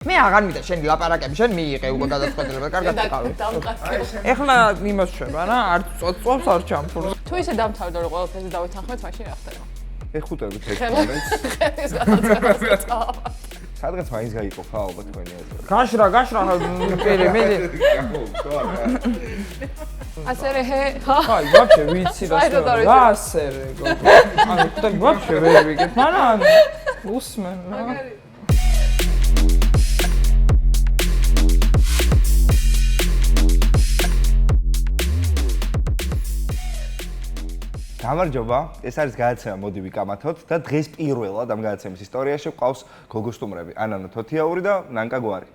მე აღარ მინდა შენი ლაპარაკები, შენ მიიღე უკვე გადაწყვეტილება, კარგად ვიყავი. ეხლა იმას შვება რა, არ წვავს არ ჩამფურს. თუ ისე დამთავრდა რომ ყველაფერზე დავითანხმეთ, მაშინ რა ხდება? ეხუტებით ეს მომენტს. ეს გადაწყვეტილება. სადღაც მაინც გაიყოფა ალბათ თქვენი აზრი. გაშრა, მე ასე რე აი, ვაფშე ვიცი რა ასე რე. ანუ ხუთი ვაფშე ვერ ვიგებ, მაგრამ უსმენ რა. გამარჯობა, ეს არის გადაცემა მოდი ვიკამათოთ და დღეს პირველად ამ გადაცემის ისტორიაში გვყავს გოგო სტუმრები, ანანო თოთიაური და ნანკა გვარი.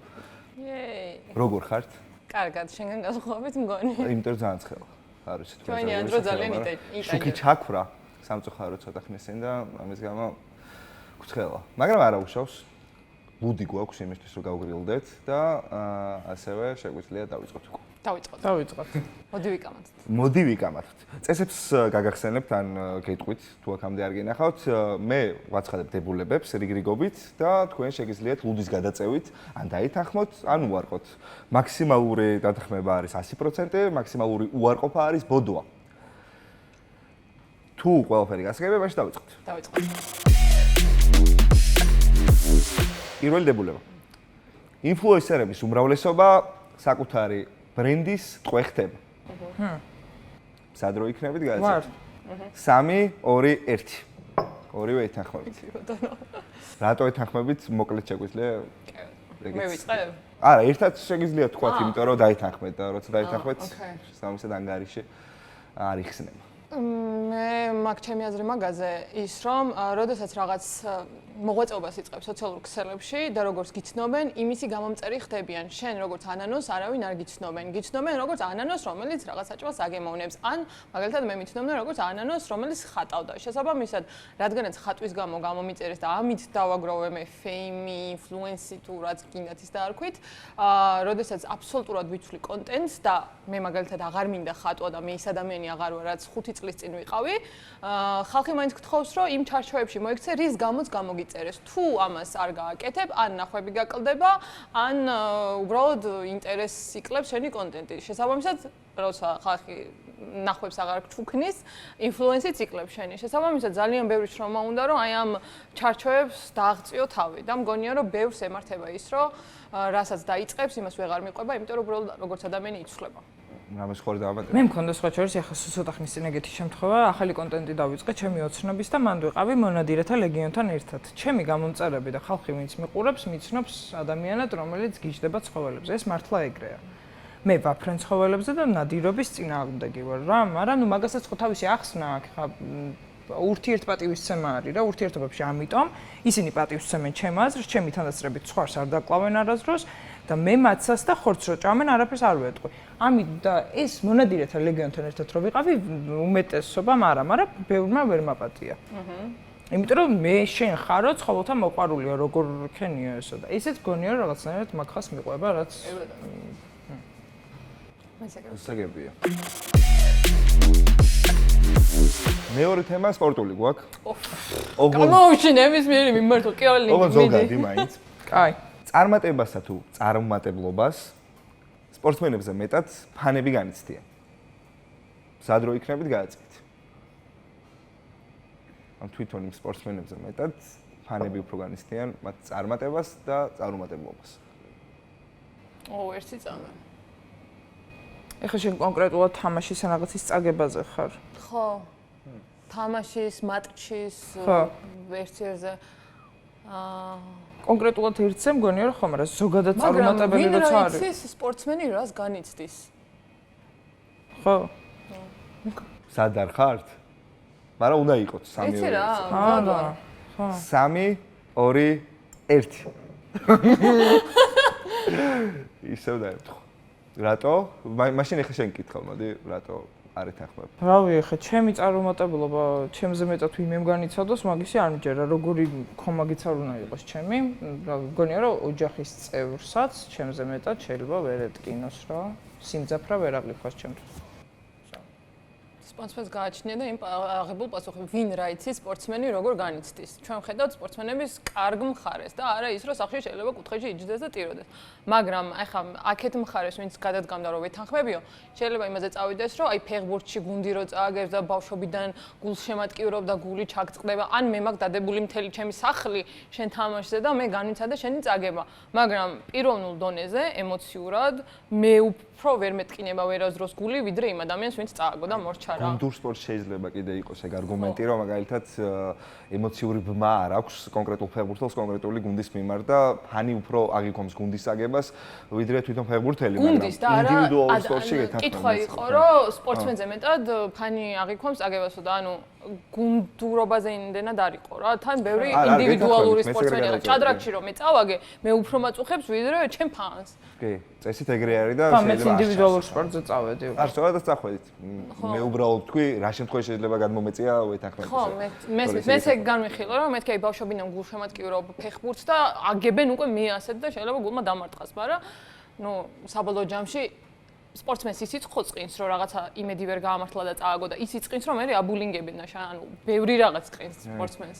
იეი. როგორ ხართ? კარგად, შენგან გასხოვებით მგონი. იმიტომ რომ ძალიან ცხელა. არ ვიცი თუ ჩვენი ანდრო ძალიან იტანია. შუქი ჩაქვრა სამწუხარო ცოტა ხნის წინ და ამის გამო გცხელა. მაგრამ არა უშავს. ლუდი გვაქვს იმისთვის რომ გავგრილდეთ და ასევე შეგვიძლია დავიწყოთ უკვე. დავიწყოთ. მოდი ვიკამათოთ. წესებს გაგახსენებთ ან გეტყვით თუ აქამდე არ გინახავთ. მე ვაცხადებ დებულებებს რიგრიგობით და თქვენ შეგიძლიათ ლუდის გადაწევით ან დაითანხმოთ, ან უარყოთ. მაქსიმალური დათანხმება არის 100%, მაქსიმალური უარყოფა არის ბოდოა. თუ ყველაფერი გასაგებია, მაშინ დავიწყოთ. პირველი დებულება. ინფლუენსერების უმრავლესობა საკუთარი ბრენდის ტყვე ხდება. სადრო იქნებით გადაწყვეტილება. 3, 2, 1. ორივე ეთანხმებით. რატო ეთანხმებით? მოკლედ შეგვიძლია? მე ვიწყებ? არა, ერთად შეგიძლიათ თქვათ, იმიტომ რომ დაითანხმეთ და როცა დაითანხმეთ, სამისად ანგარიში არ იხსნება. მე მაგ ჩემი აზრი მაგაზე ის რომ როდესაც რაღაც მოღვაწეობას იწყებს სოციალურ ქსელებში და როგორც გიცნობენ, იმისი გამომწერი ხდებიან. შენ როგორც ანანოს არავინ არ გიცნობენ. გიცნობენ როგორც ანანოს, რომელიც რაღაც საჭმელს აგემოვნებს. ან მაგალითად მე მიცნობდნენ როგორც ანანოს, რომელიც ხატავდა. შესაბამისად, რადგანაც ხატვის გამო გამომიწერეს და ამით დავაგროვე მე ფეიმი, ინფლუენსი თუ რაც გინდათ ის დაარქვით, როდესაც აბსოლუტურად ვიცვლი კონტენტს და მე მაგალითად აღარ მინდა ხატვა და მე ის ადამიანი აღარ ვარ, რაც 5 წლის წინ ვიყავი, ხალხი მაინც გთხოვს, რომ იმ ჩარჩოებში მოიქცე, რის გამოც გამოგიწერეს. თუ ამას არ გააკეთებ, ან ნახვები გაკლდება, ან უბრალოდ ინტერესს იკლებს შენი კონტენტი. შესაბამისად, როცა ხალხი ნახვებს აღარ გჩუქნის, ინფლუენსიც იკლებს შენი. შესაბამისად, ძალიან ბევრი შრომა უნდა, რომ აი ამ ჩარჩოებს დააღწიო თავი და მგონია, რომ ბევრს ემართება ის, რომ რასაც დაიწყებს, იმას ვეღარ მიყვება, იმიტომ რომ უბრალოდ როგორც ადამიანი იცვლება. რამე სხვა დავამატებ. მე მქონდა სხვა შორის ახლა ცოტა ხნის წინ ეგეთი შემთხვევა, ახალი კონტენტი დავიწყე ჩემი ოცნობის და მანდ ვიყავი მონადირეთა ლეგიონთან ერთად. ჩემი გამომწერები და ხალხი ვინც მიყურებს, მიცნობს ადამიანად, რომელიც გიждდება ცხოველებზე. ეს მართლა ეგრეა. მე ვაფრენ ცხოველებზე და ნადირობის წინააღმდეგი ვარ რა, მაგრამ ნუ მაგასაც ხო თავისი ახსნა აქვს, ხა ურთიერთპატივისცემა არის რა, ურთიერთობებში ამიტომ ისინი პატივისცემენ ჩემ აზრს, ჩემი თანდასწრებით სხვას არ დაკლავენ არასდროს და მე მაცას და ხორცს რო ჭამენ, არაფერს არ ვეტყვი. ამით და ეს მონადირეთა ლეგიონთან ერთად რო ვიყავი, უმეტესობამ არა, მაგრამ ბევრმა ვერ მაპატია. იმიტომ რომ მე შენ ხარო ცხოველთა მოყვარულია, როგორ ხენია ესო და ისეც გონია რომ რაღაცნაირად მაგ ხას მიყვება, რაც გასაგებია. მეორე თემა სპორტული გვაქვს. გამოუში ნებისმიერი მიმართო კეოლინგი. ოღონდ ზოგადი მაინც. კაი. წარმატებასა თუ წარმატებლობას სპორტსმენებზე მეტად ფანები განიცდიან. სადრო იქნებით გადაწყვეტ. ამ თვითონ იმ სპორტსმენებზე მეტად ფანები უფრო განიცდიან მათ წარმატებას და წარმატებლობას. ერთი წამი. ეხლა შენ კონკრეტულად თამაშის ან რაღაცის წაგებაზე ხარ? ხო. თამაშის, მატჩის ვერსიაზე კონკრეტულად ერთზე მგონია რომ ხომ არა ზოგადად წარუმატებელი როცა არის. მაგრამ ის სპორტსმენი რას განიცდის? ხო. სად არ ხართ? მაგრამ უნდა იყოთ 3 2 1. იცი რა? ხო. 3 2 1. ისევ დაემთხო. რატო? მაშინ ახლა შენ კითხავ, მოდი, რატო არ ეთანხმებ? რავი, ახლა ჩემი წარუმატებლობა, ჩემზე მეტად ვინმემ განიცადოს, მაგისი არ მიჯერა, როგორი ხომაგიც არ უნდა იყოს ჩემი. მგონია რომ ოჯახის წევრსაც ჩემზე მეტად შეიძლება ვერ ეტკინოს რა. სიმძაფრა ვერ აღიქვას ჩემთვის. სპონსორს გააჩნია და იმ აღებულ პასუხი ვინ რა იცი სპორტსმენი როგორ განიცდის. ჩვენ ვხედავთ სპორტსმენების კარგ მხარეს და არა ის რომ სახში შეიძლება კუთხეში იჯდეს და ტიროდეს. მაგრამ ახლა აქეთ მხარეს ვინც გადადგამდა რომ ვეთანხმებიო, შეიძლება იმაზე წავიდეს რომ აი ფეხბურთში გუნდი რო წააგებს და ბავშვობიდან გულს შემატკივრობ და გული ჩაგწყდება, ან მე მაგ დადებული მთელი ჩემი სახლი შენ თამაშზე და მე განვიცადე შენი წაგება. მაგრამ პიროვნულ დონეზე ემოციურად მე უფრო ვერ მეტკინება ვერასდროს გული ვიდრე იმ ადამიანს ვინც წააგო და მორჩა რა. გუნდურ სპორტში შეიძლება კიდე იყოს ეგ არგუმენტი რომ მაგალითად ემოციური ბმა არ აქვს კონკრეტულ ფეხბურთელს კონკრეტული გუნდის მიმართ და ფანი უფრო აღიქვამს გუნდის აგებას ვიდრე თვითონ ფეხბურთელი გუნდის და არა ინდივიდუალურ სპორტში კითხვა იყო რომ სპორტსმენზე მეტად ფანი აღიქვამს აგებასო და ანუ გუნდურობაზე იმდენად არ იყო რა თან ბევრი ინდივიდუალური სპორტსმენია ჭადრაკში რომ მე წავაგე მე უფრო მაწუხებს ვიდრე ჩემ ფანს კი წესით ეგრე არის და შეიძლება ინდივიდუალურ სპორტზე წავედი არ სწორად წახვედით მე უბრალოდ თქვი რა შემთხვევაში შეიძლება გადმომეწია ვეთანხმებით ხო მე ეგ განვიხილო რომ მეთქი აი ბავშვობიდან გულშემატკივრობ ფეხბურთს და აგებენ უკვე მე ასეთ და შეიძლება გულმა დამარტყას მაგრამ ნუ საბოლოო ჯამში სპორტსმენს ისიც ხოწყინს რომ რაღაცა იმედი ვერ გაამართლა და წააგო და ისიც ყინს რომ მე აბულინგებენ და ანუ ბევრი რაღაც ყინს სპორტსმენს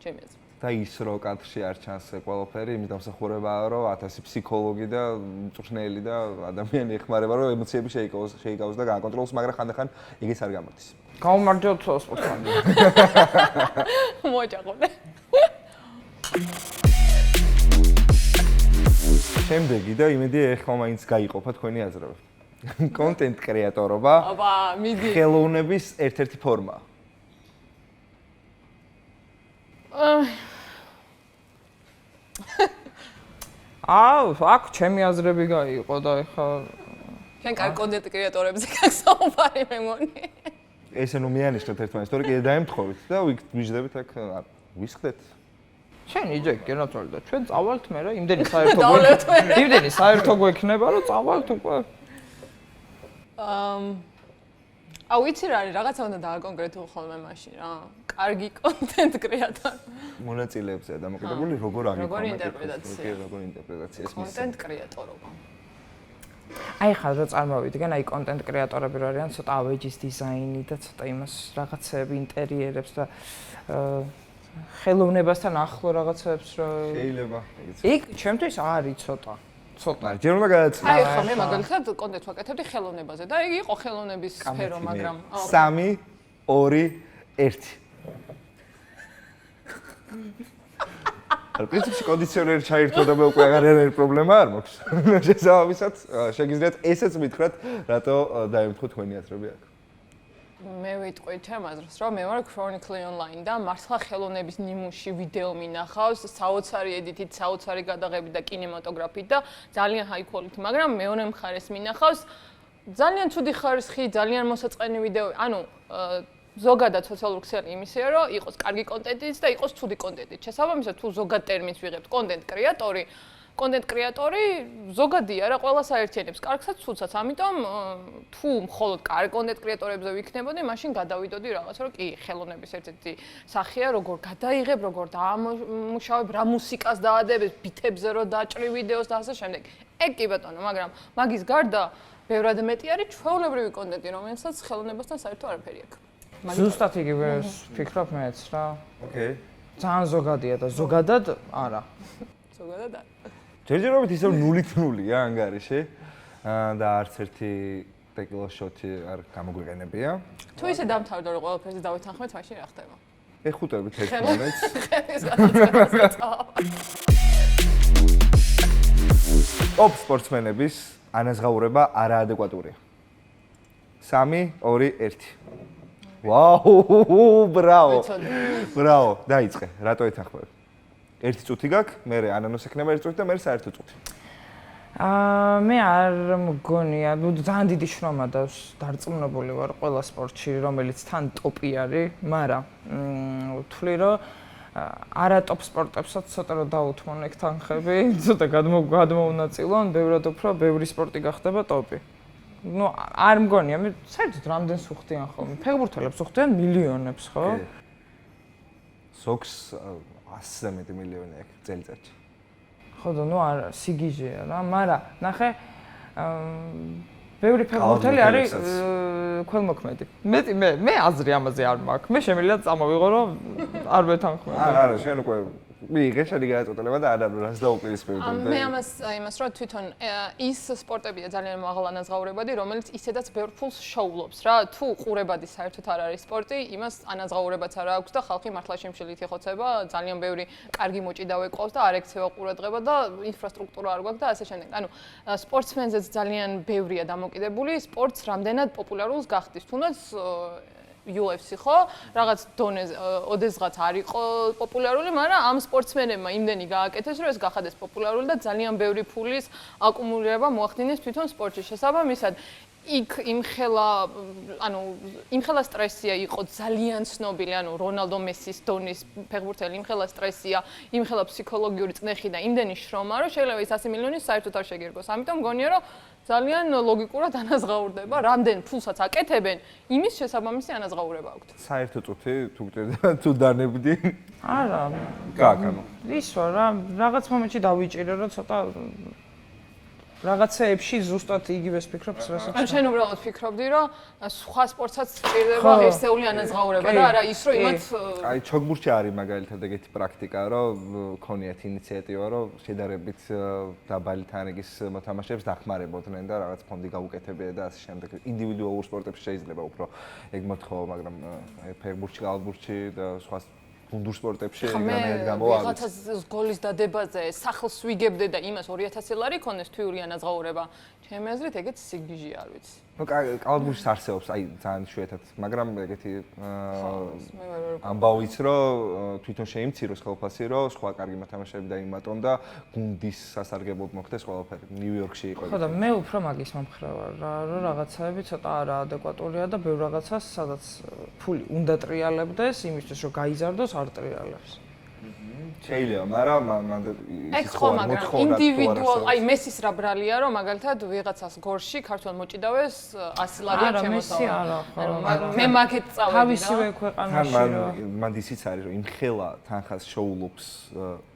ჩემი აზრით და ის რო კადრში არ ჩანს ყველაფერი იმის დამსახურებაა რომ 1000 ფსიქოლოგი და მწვრთნელი და ადამიანი ეხმარება რომ ემოციები შეიკავოს და გააკონტროლოს მაგრამ ხანდახან იგიც არ გამოდის გაუმარჯოთ სპორტსმენს მოიჭაღონე შემდეგი და იმედი ეხლა მაინც გაიყოფა თქვენი აზრები კონტენტ კრეატორობა აბა მიდი ხელოვნების ერთ-ერთი ფორმაა აქ ჩემი აზრები გაიყო და ეხლა შენ კარ კონტენტ კრეატორებზე გასაუბარი მე მგონი ესე ნუ მიანიშნეთ ერთმანეთს თორე კიდე დაემთხოვით და ვიჯდებით აქ ვისხდეთ შენ იჯეკი რა თქმა უნდა ჩვენ წავალთ მე რა იმდენი საერთო გვექნება რომ წავალთ უკვე აუ იცი რა არის რაღაცა უნდა დააკონკრეტულ ხოლმე მაშინ რა კარგი კონტენტ კრეატორი მონაწილეებზეა დამოკიდებული როგორ როგორ ინტერპრეტაცია კონტენტ კრეატორობა აი ხა რა წარმოვიდგენ აი კონტენტ კრეატორები რა არიან ცოტა ავეჯის დიზაინი და ცოტა იმას რაღაცეები ინტერიერებს და ხელოვნებასთან ახლო რაღაცებს რა შეიძლება იქ ჩემთვის არის ცოტა ჯერ უნდა გადაწყდა აი ხა მე მაგალითად კონტენტს ვაკეთებდი ხელოვნებაზე და იგი იყო ხელოვნების სფერო მაგრამ 3 2 1 პრინციპში კონდიციონერი ჩაირთო და მე უკვე აღარ არის პრობლემა არ მაქვს. შესაბამისად, შეგიძლიათ ესეც მითხრათ, რატო დაემთხო თქვენი აზრები აქ. მე ვიტყვი ჩემ აზრს, რომ მე ვარ chronically online და მართლა ხელოვნების ნიმუში ვიდეო მინახავს, საოცარი ედიტით, საოცარი გადაღებით და კინემატოგრაფით და ძალიან high quality, მაგრამ მეორე მხარეს მინახავს ძალიან ცუდი ხარისხი, ძალიან მოსაწყენი ვიდეო, ანუ ზოგადად სოციალურ ქსელი იმისია, რომ იყოს კარგი კონტენტიც და იყოს ცუდი კონტენტიც. შესაბამისად, თუ ზოგად ტერმინს ვიღებთ კონტენტ კრეატორი ზოგადია რა, ყველა საერთიანებს კარგსაც, ცუდსაც. ამიტომ თუ მხოლოდ კარგი კონტენტ კრეატორებზე ვიქნებოდი, მაშინ გადავიდოდი რაღაც, რომ კი, ხელოვნების ერთ-ერთი სახეა, როგორ გადაიღებ, როგორ დაამუშავებ, რა მუსიკას დაადებ, ბითებზე რო დაჭრი ვიდეოს და ასე შემდეგ. ეგ კი ბატონო, მაგრამ მაგის გარდა ბევრად მეტი არის ჩვეულებრივი კონტენტი, რომელსაც ხელოვნებასთან საერთო არაფერი აქვს. ზუსტად იგივე ვფიქრობ მეც რა. ოკეი. ძალიან ზოგადია და ზოგადად არა. ზოგადად არა. ჯერჯერობით ისევ 0-0-ია ანგარიში. და არც ერთი ტეკილა შოტი არ გამოგვიყენებია. თუ ისე დამთავრდა რომ ყველაფერზე დავეთანხმეთ, მაშინ რა ხდება? ეხუტებით ერთ მომენტს. ტოპ სპორტსმენების ანაზღაურება არაადეკვატურია. 3 2 1 ვაუ, ბრავო. ბრავო, დაიწყე. რატო ეთანხმებ? ერთი წუთი გაქვს, მე ანანოს ექნება ერთი წუთი და მე საერთო წუთი. მე არ მგონია, ძალიან დიდი შრომა და დარწმუნებული ვარ ყველა სპორტში, რომელიც თან ტოპი არის, მაგრამ ვთვლი რომ არა ტოპ სპორტებსაც ცოტა რომ დაუთმონ ეგ თანხები, ცოტა გადმოუნაწილონ, ბევრად უფრო ბევრი სპორტი გახდება ტოპი. ну არ მგონია მე საერთოდ რამდენს უხდიან ხოლმე ფეხბურთელებს უხდიან მილიონებს ხო სოქს 100-ზე მეტი მილიონი აქვს წელიწადში ხო და ну არა სიგიჟეა რა მაგრამ ნახე ბევრი ფეხბურთელი არის ქველმოქმედი. მე აზრი ამაზე არ მაქვს. მე შემიძლია წამოვიღო რომ არ ვეთანხმები. არა, შენ უკვე მიიღე შენი გადაწყვეტილება და არა რას დაუპირისპირდი. მე იმას რომ თვითონ ის სპორტებია ძალიან მაღალ ანაზღაურებადი, რომელიც ისედაც ბევრ ფულს შოულობს რა. თუ ყურებადი საერთოდ არ არის სპორტი, იმას ანაზღაურებაც არ აქვს და ხალხი მართლა შემშლით იხოცება, ძალიან ბევრი კარგი მოჭიდავე ყავს და არ ექცევა ყურადღება და ინფრასტრუქტურა არ გვაქვს და ასე შემდეგ. ანუ სპორტსმენზეც ძალიან ბევრია დამოკიდებული, სპორტს რამდენად პოპულარულს გახდის. თუნდაც UFC ხო, რაღაც დონეზე ოდესღაც არ იყო პოპულარული, მაგრამ ამ სპორტსმენებმა იმდენი გააკეთეს, რომ ეს გახადეს პოპულარული და ძალიან ბევრი ფულის აკუმულირება მოახდინეს თვითონ სპორტში. შესაბამისად, იქ იმხელა სტრესია იყო ძალიან ცნობილი, ანუ რონალდო მესის დონის ფეხბურთელი იმხელა სტრესია, იმხელა ფსიქოლოგიური წნეხი და იმდენი შრომა, რომ შეიძლება ის 100 მილიონი საერთოდ არ შეგირგოს. ამიტომ მგონია, რომ ძალიან ლოგიკურად ანაზღაურდება, რამდენ ფულსაც აკეთებენ, იმის შესაბამისი ანაზღაურება აქვთ. საერთო წუთი თუ დანებდი? არა. კაკანო. ის რა, რაღაც მომენტში დავიჭირე, რომ ცოტა რაღაცეებში ზუსტად იგივეს ფიქრობს, რასაც. ან შენ უბრალოდ ფიქრობდი, რომ სხვა სპორტსაც სჭირდება ერთეული ანაზღაურება და არა ის, რომ იმათ აი ჩოგბურთში არის მაგალითად ეგეთი პრაქტიკა, რომ ქონიათ ინიციატივა, რომ შედარებით დაბალი თანრიგის მოთამაშეებს დახმარებოდნენ და რაღაც ფონდი გაუკეთებია და ასე შემდეგ. ინდივიდუალურ სპორტებში შეიძლება უფრო ეგ მოთხოვა, მაგრამ ფეხბურთში, კალათბურთში და სხვა გუნდურ სპორტებში ეგრანაირად გამოვა. ვიღაცას გოლის დადებაზე სახლს ვიგებდე და იმას 2000 ლარი ქონდეს თვიური ანაზღაურება. ჩემი აზრით ეგეც სიგიჟე არ ვიცი. ნუ კალათბურთში არსებობს აი ძალიან შეერთად, მაგრამ ეგეთი ამბავიც რომ თვითონ შეიმციროს ხელფასი, რომ სხვა კარგი მოთამაშეები დაიმატონ და გუნდის სასარგებლოდ მოხდეს ყველაფერი. ნიუ-იორკში იყო. ხო და მე უფრო მაგის მომხრე ვარ რა, რომ რაღაცაები ცოტა არაადეკვატურია და ბევრ რაღაცას სადაც ფული უნდა ტრიალებდეს იმისთვის რომ გაიზარდოს არ ტრიალებს. შეიძლება, მაგრამ ეგ ხო, მაგრამ ინდივიდუალ, აი მესის რა ბრალია, რომ მაგალითად ვიღაცას გორში ქართულ მოჭიდავეს 100 ლარია ჩემოსავალ. არა, მესი არა, ხო. მე მაგეთ წავედი რა. თავისივე ქვეყანაში რა. მან ისიც არის, რომ იმხელა თანხას შოულობს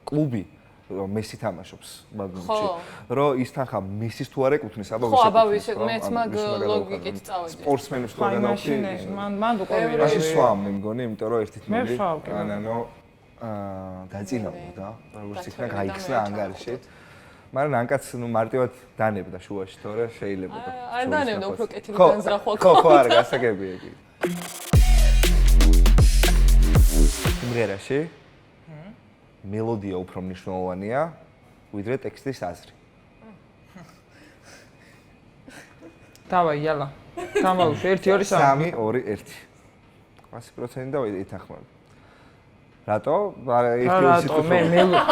კლუბი, რომ მესი თამაშობს მაგში, რომ ის თანხა მესის თუ არ ეკუთვნის, აბა ხო, აბა ვისე, მეც მაგ ლოგიკით წავედი. სპორტსმენებს თუ არ განავთი. მან უკვე ვირა. მაშინ სვამ, მე მგონი, იმიტომ რომ ერთით მე ვსვავ, კი. დაწინაურდა, როგორც იქნა გაიხსნა ანგარიში. მაგრამ ანკაც ნუ მარტივად დანებდა შუაში, თორე შეიძლება და არ დანებდა, უფრო კეთილი განზრახვა ხო, არა, გასაგებია იგი. სიმღერაში მელოდია უფრო მნიშვნელოვანია, ვიდრე ტექსტის აზრი. დავაი, იალა. გამოვშვი 1 2 3. 3 2 1. 100% და ითანხმები. რატო? არა,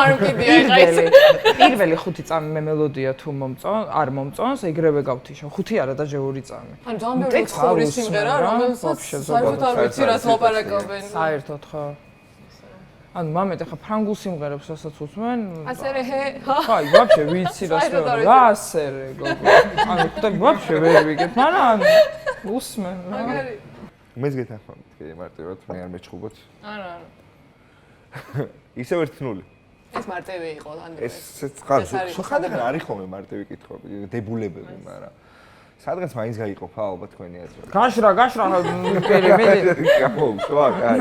არ მკიდია ეხა ეს. პირველი 5 წამი მე მელოდია თუ არ მომწონს, ეგრევე გავთიშო. 5 არა და ჯეური წამი. ან ძალიან ბევრი ხურის სიმღერა, რომელსაც საერთოდ არ ვიცი რას ლაპარაკობენ. საერთოდ ხო. ანუ მამეთ ახლა ფრანგულ სიმღერებს რასაც უსმენ. ასერე ჰე. ხო, აი, ვაფშე ვიცი რა ასერე გოგო. ანუ ხუთა ვაფშე ვერ ვიგებ, მაგრამ უსმენ რა. მაგარი. მეც გეთანხმებით, კი, მარტივად მე არ მეჩხუბოთ. არა. ისევ 1-0. ეს მარტივი იყო ანდრე. ეს ხარ, ხანდახან არის ხოლმე მარტივი კითხვები, დებულებები, მაგრამ სადღაც მაინც გაიყოფა ალბათ თქვენი აზრი. გაშრა, მე გამოვშვა, კაი.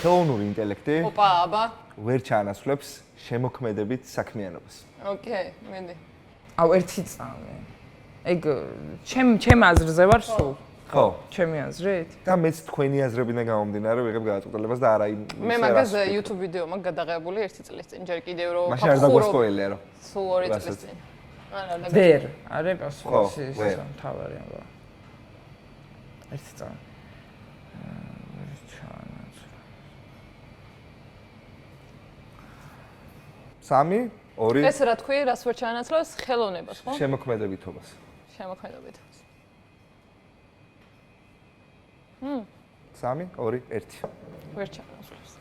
ხელოვნური ინტელექტი ოპა, აბა. ვერ ჩაანაცვლებს შემოქმედებით საქმიანობას. ოკეი, მინდი. აუ 1 წამი. ეგ ჩემ აზრზე ვარ სულ. ხო, ჩემი აზრით? და მეც თქვენი აზრებიდან გამომდინარე ვიღებ გადაწყვეტილებას და არა იმ მე მაგაზე YouTube ვიდეო მაგ გადაღებული 1 წლის წინ ჯერ კიდევ რომ მაშინ არ დაგვასპოილერო. სულ 2 წლის წინ. არა, და ვერ, არის პასუხი ის თავარი ამბა. 1 წამი. სამი, 2 ეს რა თქვი, რას ვერ ჩაანაცვლებს ხელოვნებას, ხო? შემოქმედებითობას. შემოქმედებითობას. 3 2 1. ვერ ჩაანაცვლებს.